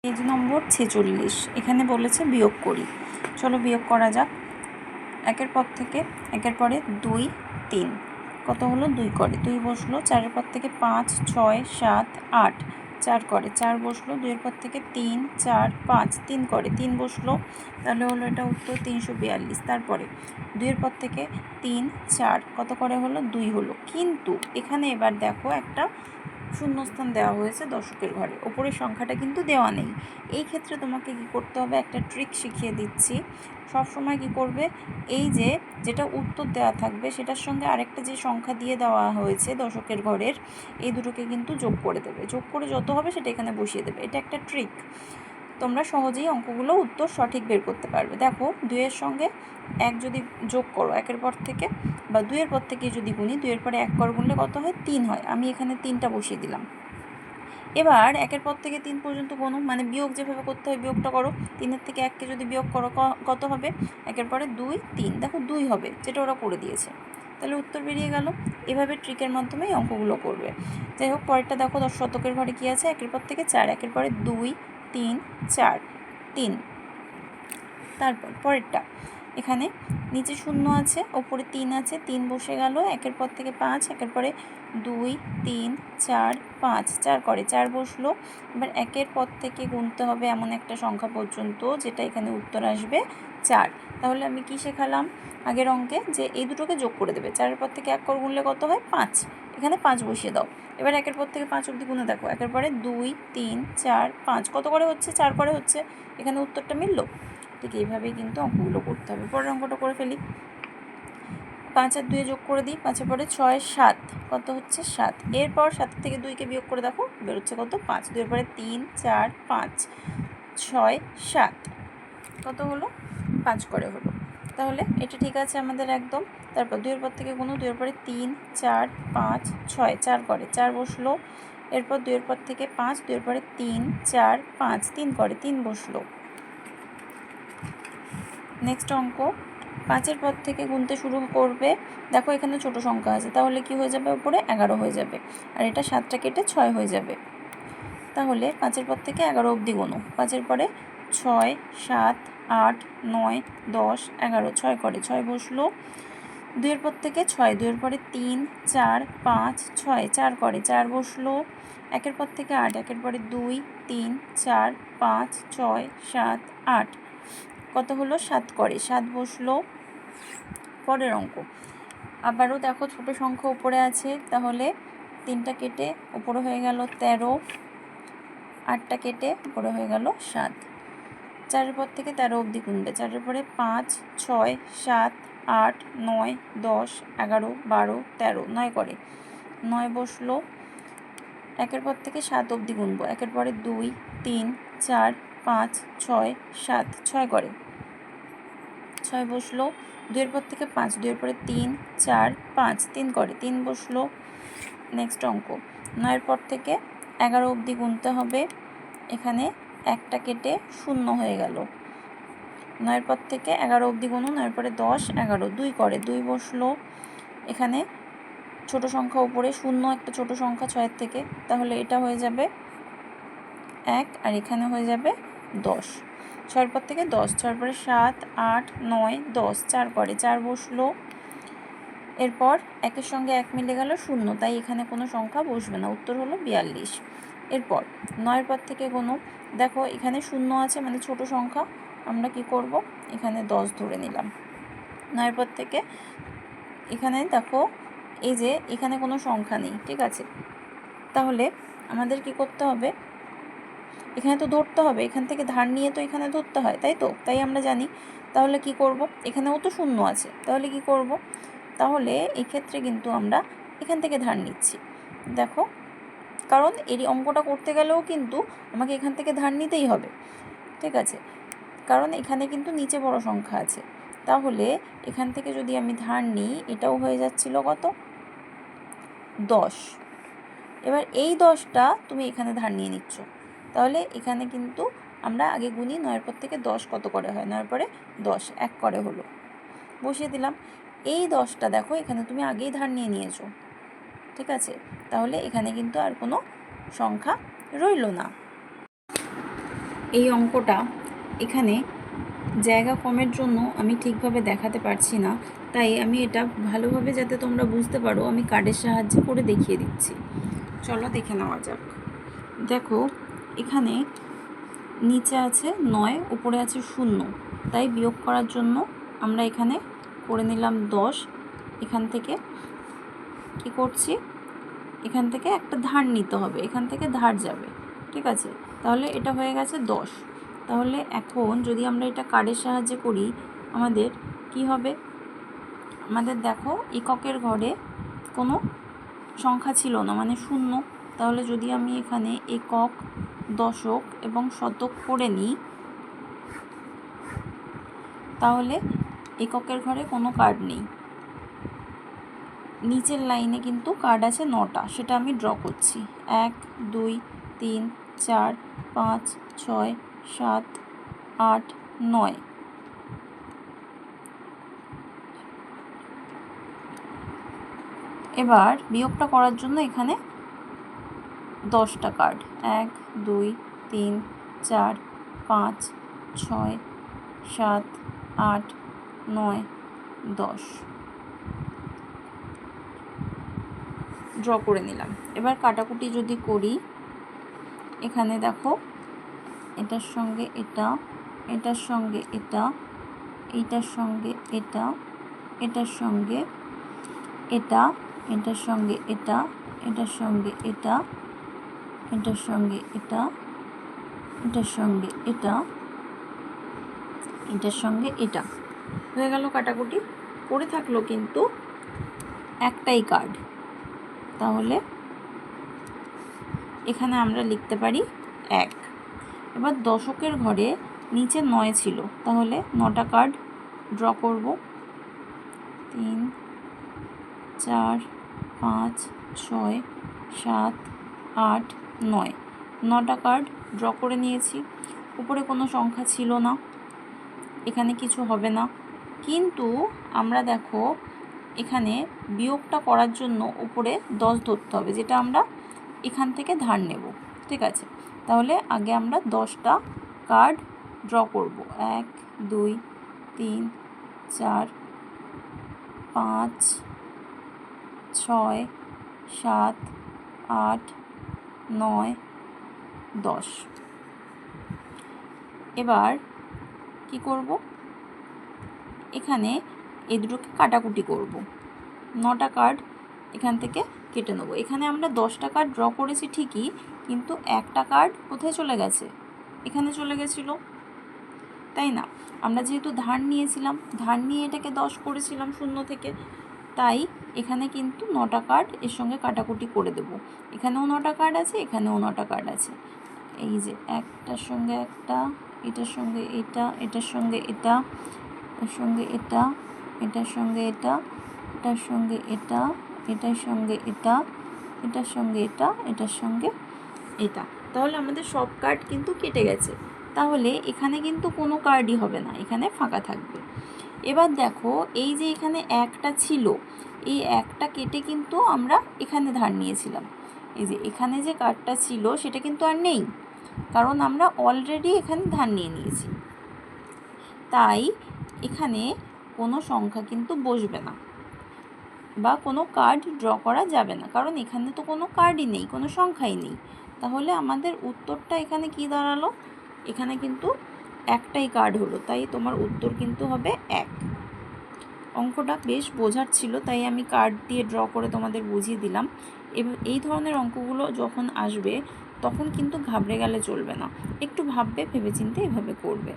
Page নম্বর 46। এখানে বলেছে বিয়োগ করি। চলো বিয়োগ করা যাক। একের পর থেকে একের পরে 2 3 কত হলো 2 করে 2 বসলো। 4-এর পর থেকে 5 6 7 8 4 করে 4 বসলো। 2-এর পর থেকে 3 4 5 3 করে 3 বসলো। তাহলে হলো এটা উত্তর 342। তারপরে 2-এর পর থেকে 3 4 কত করে হলো 2 হলো। কিন্তু এখানে এবার দেখো একটা শূন্যস্থান দেওয়া হয়েছে দশকের ঘরে, ওপরের সংখ্যাটা কিন্তু দেওয়া নেই। এই ক্ষেত্রে তোমাকে কি করতে হবে, একটা ট্রিক শিখিয়ে দিচ্ছি। সব সময় কি করবে, এই যে যেটা উত্তর দেওয়া থাকবে সেটার সঙ্গে আরেকটা যে সংখ্যা দিয়ে দেওয়া হয়েছে দশকের ঘরের, এই দুটোকে কিন্তু যোগ করে দেবে। যোগ করে যত হবে সেটা এখানে বসিয়ে দেবে। এটা একটা ট্রিক, তোমরা সহজেই অঙ্কগুলো উত্তর সঠিক বের করতে পারবে। দেখো 2-এর সঙ্গে 1 যদি যোগ করো একের পর থেকে, বা 2-এর পর থেকে যদি গুনি, 2-এর পরে 1 করে গুনলে কত হয় 3 হয়। আমি এখানে 3টা বসিয়ে দিলাম। এবার 1-এর পর থেকে 3 পর্যন্ত গুনো, মানে বিয়োগ যেভাবে করতে হয় বিয়োগটা করো। 3-এর থেকে 1কে যদি বিয়োগ করো কত হবে, 1-এর পরে 2 3, দেখো 2 হবে, যেটা ওরা করে দিয়েছে। তাহলে উত্তর বেরিয়ে গেল। এভাবে ট্রিকের মাধ্যমেই অঙ্কগুলো করবে। যাই হোক, পরেরটা দেখো, 10 শতকের ঘরে কী আছে, 1-এর পর থেকে 4, 1-এর পরে 2 3 4 3। তারপর পরেরটা, এখানে নিচে 0 আছে, ওপরে 3 আছে, 3 বসে গেল। 1-এর পর থেকে 5, 1-এর পরে 2 3 4 5 4 করে 4 বসলো। এবার 1-এর পর থেকে গুনতে হবে এমন একটা সংখ্যা পর্যন্ত যেটা এখানে উত্তর আসবে 4। তাহলে আমি কি শেখালাম আগের অঙ্কে, যে এই দুটোকে যোগ করে দেবে। 4-এর পর থেকে 1 করে গুনলে কত হয় 5, এখানে 5 বসিয়ে দাও। এবার 1-এর পর থেকে 5 অবধি গুনে দেখো, 1-এর পরে 2 3 4 5 কত করে হচ্ছে, 4 করে হচ্ছে। এখানে উত্তরটা মিলল। ঠিক এইভাবেই কিন্তু অঙ্কগুলো করতে হবে। পরের অঙ্কটা করে ফেলি। 5 আর 2 যোগ করে দিই। 5-এর পরে 6 7 কত হচ্ছে 7। এরপর 7 থেকে 2কে বিয়োগ করে দেখো বেরোচ্ছে কত 5। 2-এর পরে 3 4 5 6 7 কত হলো 5 করে হলো। তাহলে এটা ঠিক আছে আমাদের একদম। তারপর 2-এর পর থেকে গুনো, 2-এর পরে 3 4 5 6 4 করে 4 বসলো। এরপর 2-এর পর থেকে 5, 2-এর পরে 3 4 5 3 করে 3 বসলো। নেক্সট অঙ্ক, 5-এর পর থেকে গুনতে শুরু করবে। দেখো এখানে ছোট সংখ্যা আছে, তাহলে কি হয়ে যাবে, উপরে 11 হয়ে যাবে, আর এটা 7টা কেটে 6 হয়ে যাবে। তাহলে 5-এর পর থেকে 11 অবধি গুনো। 5-এর পরে 6 7 8 9 10 11 6 করে 6 বসলো। 2-এর পর থেকে 6, 2-এর পরে 3 4 5 6 4 করে 4 বসলো। 1-এর পর থেকে 8, 1-এর পরে 2 3 4 5 6 7 8 কত হলো 7 করে 7 বসলো। পরের অঙ্ক, আবারও দেখো ছোট সংখ্যা উপরে আছে, তাহলে 3টা কেটে উপরে হয়ে গেল 13, 8টা কেটে উপরে হয়ে গেল 7। 4-এর পর থেকে 13 অবধি গুনবে। 4-এর পরে 5 6 7 8 9 10 11 12 13 9 করে 9 বসলো। 1-এর পর থেকে 7 অবধি গুনবো। 1-এর পরে 2 3 4 5 6 7 6 করে 6 বসলো। 2-এর পর থেকে 5, 2-এর পরে 3 4 5 3 করে 3 বসলো। নেক্সট অঙ্ক, 9-এর পর থেকে 11 অবধি গুনতে হবে। এখানে 1টা কেটে 0 হয়ে গেল। 9-এর পর থেকে 11 অবধি গুনো। 9-এর পরে 10 11 2 করে 2 বসলো। এখানে ছোট সংখ্যা উপরে 0 একটা ছোট সংখ্যা 6-এর থেকে, তাহলে এটা হয়ে যাবে 1, আর এখানে হয়ে যাবে 10। 6-এর পর থেকে 10, 6-এর পরে 7 8 9 10 4 করে 4 বসলো। এরপর 1-এর সঙ্গে 1 মিলে গেল 0, তাই এখানে কোনো সংখ্যা বসবে না, উত্তর হলো 42। এরপর 9-এর পর থেকে কোনো, দেখো এখানে 0 আছে মানে ছোট সংখ্যা, আমরা কি করব, এখানে 10 ধরে নিলাম। 9-এর পর থেকে এখানে দেখো এই যে এখানে কোনো সংখ্যা নেই, ঠিক আছে, তাহলে আমাদের কি করতে হবে, এখানে তো ধরতে হবে, এখান থেকে ধার নিয়ে তো এখানে ধরতে হয়, তাই তো, তাই আমরা জানি। তাহলে কি করব, এখানেও তো 0 আছে, তাহলে কি করব, তাহলে এই ক্ষেত্রে কিন্তু আমরা এখান থেকে ধার নিচ্ছি। দেখো, কারণ এই অঙ্কটা করতে গেলেও কিন্তু আমাকে এখান থেকে ধার নিতেই হবে, ঠিক আছে, কারণ এখানে কিন্তু নিচে বড় সংখ্যা আছে। তাহলে এখান থেকে যদি আমি ধার নিই, এটাও হয়ে যাচ্ছিল কত 10। এবার এই 10টা তুমি এখানে ধার নিয়ে নিচ্ছ, তাহলে এখানে কিন্তু আমরা আগে গুনি 9-এর পর থেকে 10 কত করে হয়, 9-এর পরে 10 1 করে হলো, বসিয়ে দিলাম। এই 10টা দেখো এখানে তুমি আগেই ধার নিয়ে নিয়েছো, ঠিক আছে, তাহলে এখানে কিন্তু আর কোনো সংখ্যা রইল না। এই অঙ্কটা এখানে জায়গা কমের জন্য আমি ঠিকভাবে দেখাতে পারছি না, তাই আমি এটা ভালোভাবে যাতে তোমরা বুঝতে পারো আমি কার্ডের সাহায্যে করে দেখিয়ে দিচ্ছি। চলো দেখে নেওয়া যাক। দেখো এখানে নিচে আছে 9, উপরে আছে 0, তাই বিয়োগ করার জন্য আমরা এখানে করে নিলাম 10। এখান থেকে কি করছি, এখান থেকে একটা ধার নিতে হবে, এখান থেকে ধার যাবে, ঠিক আছে। তাহলে এটা হয়ে গেছে 10। তাহলে এখন যদি আমরা এটা কার্ডের সাহায্যে করি আমাদের কি হবে, আমাদের দেখো এককের ঘরে কোনো সংখ্যা ছিল না, মানে 0। তাহলে যদি আমি এখানে একক, দশক এবং শতক করে নিই, তাহলে এককের ঘরে কোনো কার্ড নেই। নিচের লাইনে কিন্তু কার্ড আছে 9টা, সেটা আমি ড্র করছি। 1 2 3 4 5 6 7 8 9। এবার বিয়োগটা করার জন্য এখানে 10টা কার্ড, 1 2 3 4 5 6 7 8 9 10 ড্র করে নিলাম। এবার কাটাকুটি যদি করি, এখানে দেখো এটার সঙ্গে এটা, এটার সঙ্গে এটা, এইটার সঙ্গে এটা, এটার সঙ্গে এটা, এটার সঙ্গে এটা, এটার সঙ্গে এটা, এটার সঙ্গে এটা, এটার সঙ্গে এটা, এটার সঙ্গে এটা হয়ে গেল কাটাকুটি। পড়ে থাকলো কিন্তু একটাই কার্ড, তাহলে এখানে আমরা লিখতে পারি 1। এবার দশকের ঘরে নিচে 9 ছিল, তাহলে 9টা কার্ড ড্র করব। 3 4 5 6 7 8 9, 9টা কার্ড ড্র করে নিয়েছি। উপরে কোনো সংখ্যা ছিল না, এখানে কিছু হবে না, কিন্তু আমরা দেখো এখানে বিয়োগটা করার জন্য উপরে 10 ধরতে হবে, যেটা আমরা এখান থেকে ধার নেব, ঠিক আছে। তাহলে আগে আমরা 10টা কার্ড ড্র করব। 1 2 3 4 5 6 7 8 9 10। এবার কি করব, এখানে এই দুটোকে কাটাকুটি করব। 9টা কার্ড এখান থেকে কেটে নেব। এখানে আমরা 10টা কার্ড ড্র করেছি ঠিকই, কিন্তু একটা কার্ড কোথায় চলে গেছে, এখানে চলে গেছিল, তাই না। আমরা যেহেতু ধার নিয়েছিলাম, ধার নিয়ে এটাকে 10 করেছিলাম 0 থেকে, তাই এখানে কিন্তু 9টা কার্ড এর সঙ্গে কাটাকুটি করে দেব। এখানেও 9টা কার্ড আছে, এখানেও 9টা কার্ড আছে। এই যে একটার সঙ্গে একটা, এটার সঙ্গে এটা, এটার সঙ্গে এটা, এটার সঙ্গে এটা, এটার সঙ্গে এটা, এটার সঙ্গে এটা, এটার সঙ্গে এটা, এটার সঙ্গে এটা, এটার সঙ্গে এটা। তাহলে আমাদের সব কার্ড কিন্তু কেটে গেছে, তাহলে এখানে কিন্তু কোনো কার্ডই হবে না, এখানে ফাঁকা থাকবে। এবার দেখো এই যে এখানে একটা ছিল, এই একটা কেটে কিন্তু আমরা এখানে ধার নিয়েছিলাম। এই যে এখানে যে কার্ডটা ছিল সেটা কিন্তু আর নেই, কারণ আমরা অলরেডি এখানে ধার নিয়ে নিয়েছি, তাই এখানে কোনো সংখ্যা কিন্তু বসবে না বা কোনো কার্ড ড্র করা যাবে না, কারণ এখানে তো কোনো কার্ডই নেই, কোনো সংখ্যাই নেই। তাহলে আমাদের উত্তরটা এখানে কি দাঁড়ালো, এখানে কিন্তু একটাই কার্ড হলো, তাই তোমার উত্তর কিন্তু হবে 1। অঙ্কটা বেশ বোঝার ছিল, তাই আমি কার্ড দিয়ে ড্র করে তোমাদের বুঝিয়ে দিলাম। এই ধরনের অঙ্কগুলো যখন আসবে তখন কিন্তু ঘাবড়ে গেলে চলবে না, একটু ভাববে, ভেবেচিন্তে এভাবে করবে।